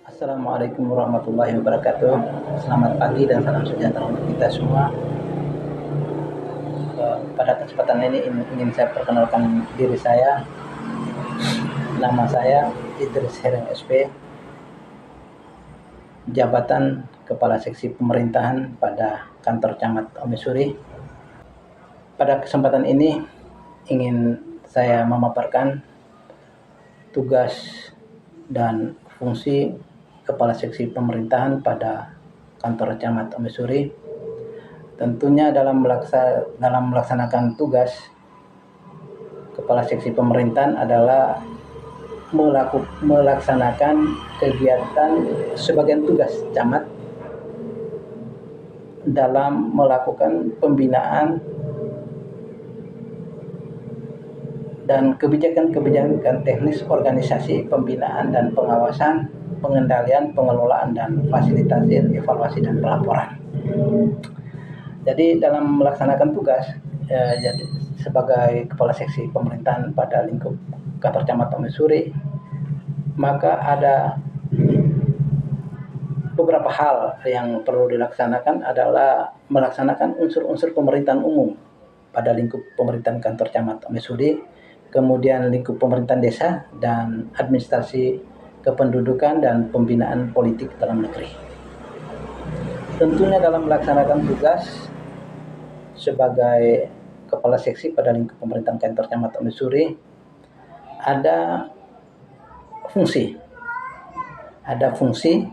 Assalamualaikum warahmatullahi wabarakatuh. Selamat pagi dan salam sejahtera untuk kita semua. Pada kesempatan ini ingin saya perkenalkan diri saya. Nama saya Idris Hereng SP, jabatan Kepala Seksi Pemerintahan pada Kantor Camat Omisuri. Pada kesempatan ini ingin saya memaparkan tugas dan fungsi Kepala Seksi Pemerintahan pada Kantor Camat Omisuri. Tentunya dalam melaksanakan tugas, Kepala Seksi Pemerintahan adalah melaksanakan kegiatan sebagian tugas camat dalam melakukan pembinaan dan kebijakan-kebijakan teknis organisasi, pembinaan dan pengawasan, pengendalian, pengelolaan dan fasilitasi, evaluasi dan pelaporan. Jadi dalam melaksanakan tugas jadi sebagai Kepala Seksi Pemerintahan pada lingkup Kantor Camat Omisuri, maka ada beberapa hal yang perlu dilaksanakan adalah melaksanakan unsur-unsur pemerintahan umum pada lingkup pemerintahan Kantor Camat Omisuri, kemudian lingkup pemerintahan desa dan administrasi kependudukan dan pembinaan politik dalam negeri. Tentunya dalam melaksanakan tugas sebagai Kepala Seksi pada lingkup pemerintahan Kantor Camat Omisuri ada fungsi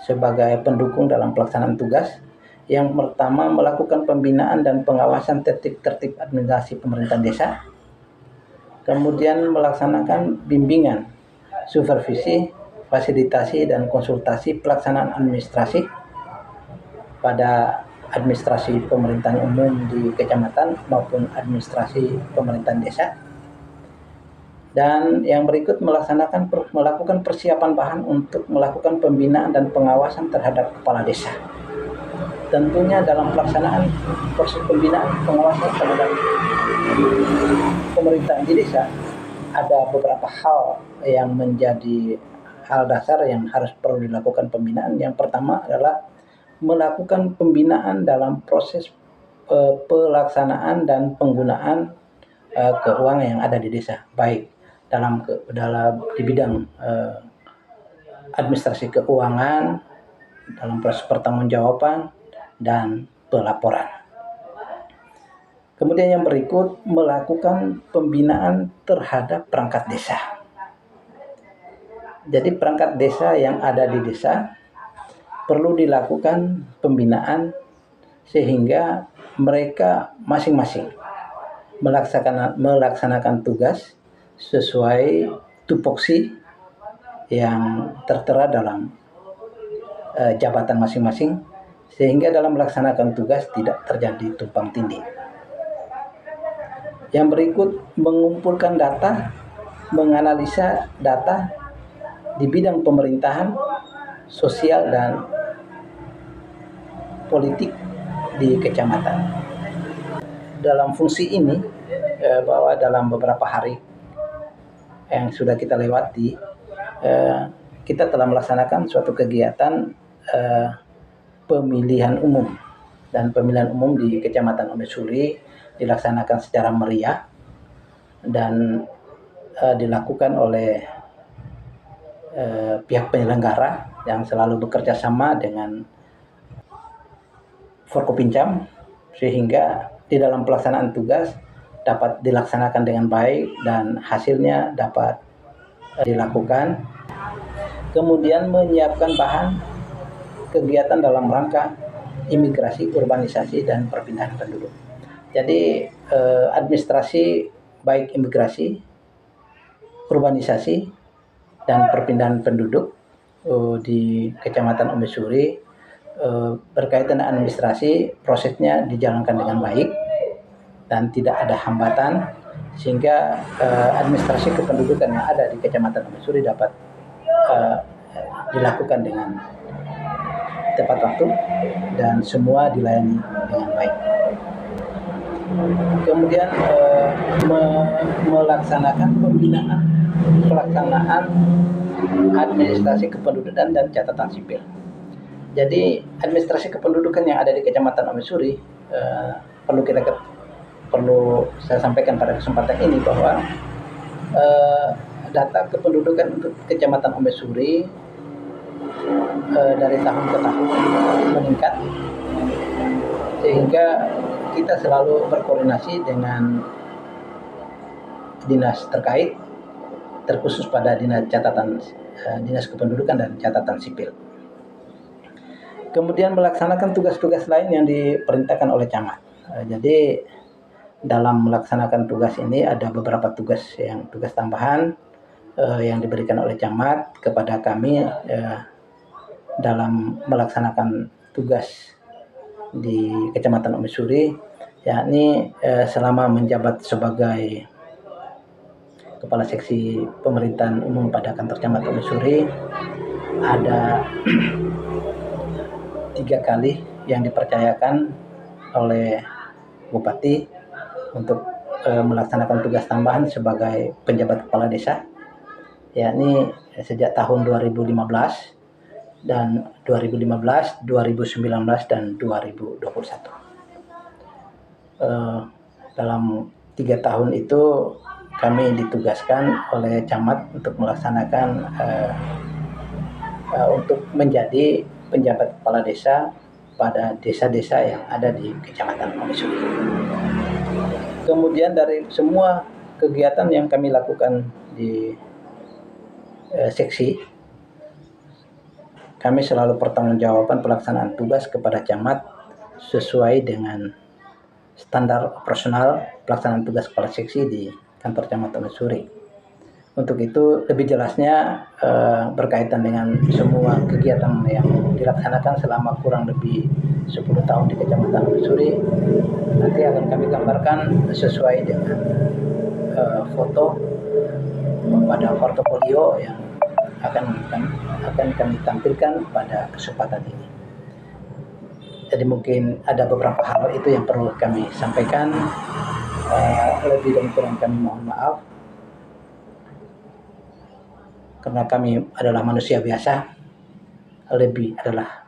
sebagai pendukung dalam pelaksanaan tugas. Yang pertama, melakukan pembinaan dan pengawasan tertib administrasi pemerintahan desa. Kemudian melaksanakan bimbingan, supervisi, fasilitasi dan konsultasi pelaksanaan administrasi pada administrasi pemerintahan umum di kecamatan maupun administrasi pemerintahan desa. Dan yang berikut melakukan persiapan bahan untuk melakukan pembinaan dan pengawasan terhadap kepala desa. Tentunya dalam pelaksanaan proses pembinaan pengawasan terhadap pemerintahan di desa ada beberapa hal yang menjadi hal dasar yang harus perlu dilakukan pembinaan. Yang pertama adalah melakukan pembinaan dalam proses pelaksanaan dan penggunaan keuangan yang ada di desa, baik di bidang administrasi keuangan, dalam proses pertanggungjawaban dan pelaporan. Kemudian yang berikut, melakukan pembinaan terhadap perangkat desa. Jadi perangkat desa yang ada di desa perlu dilakukan pembinaan sehingga mereka masing-masing melaksanakan tugas sesuai tupoksi yang tertera dalam jabatan masing-masing, sehingga dalam melaksanakan tugas tidak terjadi tumpang tindih. Yang berikut, mengumpulkan data, menganalisa data di bidang pemerintahan, sosial dan politik di kecamatan. Dalam fungsi ini, bahwa dalam beberapa hari yang sudah kita lewati, kita telah melaksanakan suatu kegiatan pemilihan umum, dan pemilihan umum di Kecamatan Omisuri dilaksanakan secara meriah dan dilakukan oleh pihak penyelenggara yang selalu bekerja sama dengan Forkopincam, sehingga di dalam pelaksanaan tugas dapat dilaksanakan dengan baik dan hasilnya dapat dilakukan. Kemudian menyiapkan bahan kegiatan dalam rangka imigrasi, urbanisasi dan perpindahan penduduk. Jadi administrasi baik imigrasi, urbanisasi dan perpindahan penduduk di Kecamatan Omisuri berkaitan dengan administrasi, prosesnya dijalankan dengan baik dan tidak ada hambatan, sehingga administrasi kependudukan yang ada di Kecamatan Omisuri dapat dilakukan dengan tepat waktu dan semua dilayani dengan baik. Kemudian melaksanakan pembinaan pelaksanaan administrasi kependudukan dan catatan sipil. Jadi administrasi kependudukan yang ada di Kecamatan Omesuri perlu saya sampaikan pada kesempatan ini bahwa data kependudukan untuk Kecamatan Omesuri dari tahun ke tahun meningkat, sehingga kita selalu berkoordinasi dengan dinas terkait, terkhusus pada dinas kependudukan dan catatan sipil. Kemudian melaksanakan tugas-tugas lain yang diperintahkan oleh camat. Jadi dalam melaksanakan tugas ini ada beberapa tugas tambahan yang diberikan oleh camat kepada kami dalam melaksanakan tugas di Kecamatan Omesuri, yakni selama menjabat sebagai Kepala Seksi Pemerintahan Umum pada kantor Camat Omesuri ada 3 kali yang dipercayakan oleh Bupati untuk melaksanakan tugas tambahan sebagai penjabat kepala desa, yakni sejak tahun 2015 dan 2019 dan 2021. Dalam 3 tahun itu kami ditugaskan oleh camat untuk melaksanakan untuk menjadi penjabat kepala desa pada desa-desa yang ada di Kecamatan Omesuri. Kemudian dari semua kegiatan yang kami lakukan di seksi, kami selalu pertanggungjawaban pelaksanaan tugas kepada camat sesuai dengan standar operasional pelaksanaan tugas kepala seksi di kantor Camat Omesuri. Untuk itu lebih jelasnya berkaitan dengan semua kegiatan yang dilaksanakan selama kurang lebih 10 tahun di Kecamatan Omesuri, nanti akan kami gambarkan sesuai dengan foto pada portofolio yang akan kami tampilkan pada kesempatan ini. Jadi mungkin ada beberapa hal itu yang perlu kami sampaikan. Lebih dan kurang kami mohon maaf, karena kami adalah manusia biasa. Lebih adalah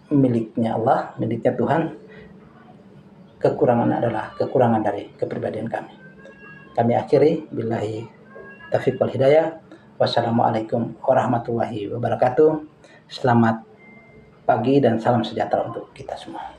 miliknya Allah, miliknya Tuhan. Kekurangan adalah kekurangan dari kepribadian kami. Kami akhiri, billahi taufiq wal hidayah. Wassalamualaikum warahmatullahi wabarakatuh. Selamat pagi dan salam sejahtera untuk kita semua.